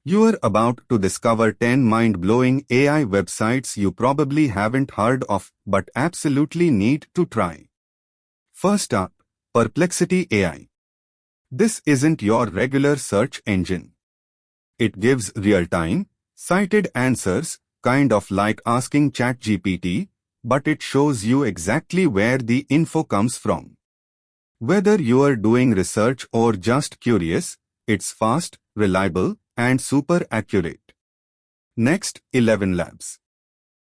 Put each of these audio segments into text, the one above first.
You're about to discover 10 mind-blowing AI websites you probably haven't heard of but absolutely need to try. First up, Perplexity AI. This isn't your regular search engine. It gives real-time, cited answers, kind of like asking ChatGPT, but it shows you exactly where the info comes from. Whether you're doing research or just curious, it's fast, reliable, and super accurate. Next, ElevenLabs.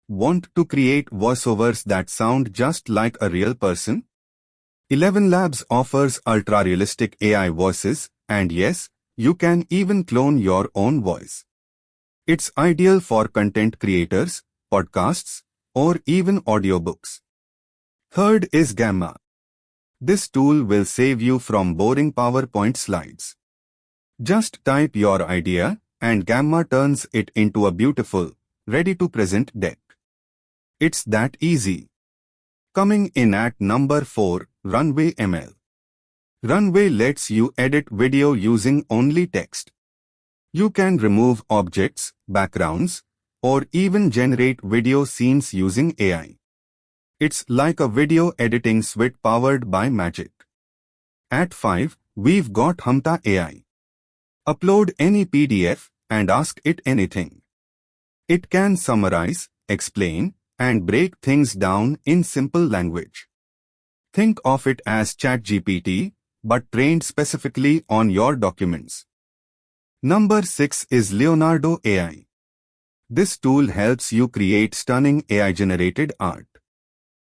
Want to create voiceovers that sound just like a real person? ElevenLabs offers ultra-realistic AI voices, and yes, you can even clone your own voice. It's ideal for content creators, podcasts, or even audiobooks. Third is Gamma. This tool will save you from boring PowerPoint slides. Just type your idea, and Gamma turns it into a beautiful, ready-to-present deck. It's that easy. Coming in at number 4, Runway ML. Runway lets you edit video using only text. You can remove objects, backgrounds, or even generate video scenes using AI. It's like a video editing suite powered by magic. At 5, we've got Humata.ai. Upload any PDF and ask it anything. It can summarize, explain, and break things down in simple language. Think of it as ChatGPT, but trained specifically on your documents. Number 6 is Leonardo AI. This tool helps you create stunning AI-generated art.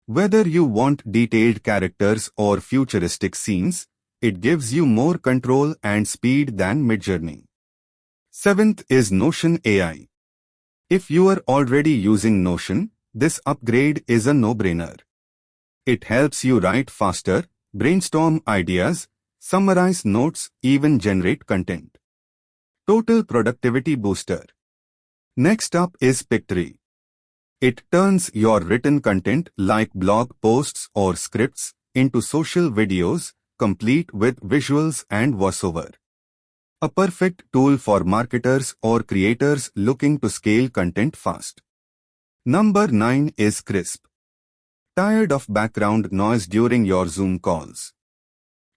Whether you want detailed characters or futuristic scenes, it gives you more control and speed than Midjourney. 7th is Notion AI. If you are already using Notion, this upgrade is a no-brainer. It helps you write faster, brainstorm ideas, summarize notes, even generate content. Total productivity booster. Next up is Pictory. It turns your written content like blog posts or scripts into social videos, complete with visuals and voiceover. A perfect tool for marketers or creators looking to scale content fast. Number 9 is Krisp. Tired of background noise during your Zoom calls?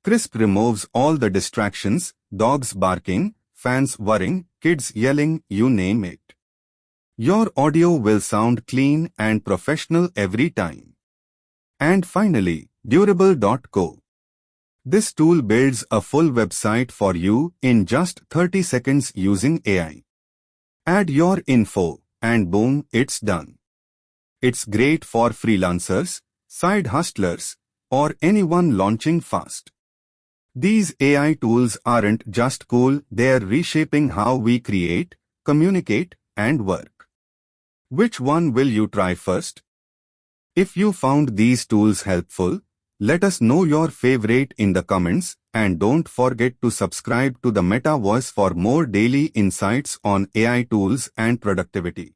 Krisp removes all the distractions, dogs barking, fans whirring, kids yelling, you name it. Your audio will sound clean and professional every time. And finally, Durable.co. This tool builds a full website for you in just 30 seconds using AI. Add your info, and boom, it's done. It's great for freelancers, side hustlers, or anyone launching fast. These AI tools aren't just cool, they're reshaping how we create, communicate, and work. Which one will you try first? If you found these tools helpful, let us know your favorite in the comments, and don't forget to subscribe to the Meta Voice for more daily insights on AI tools and productivity.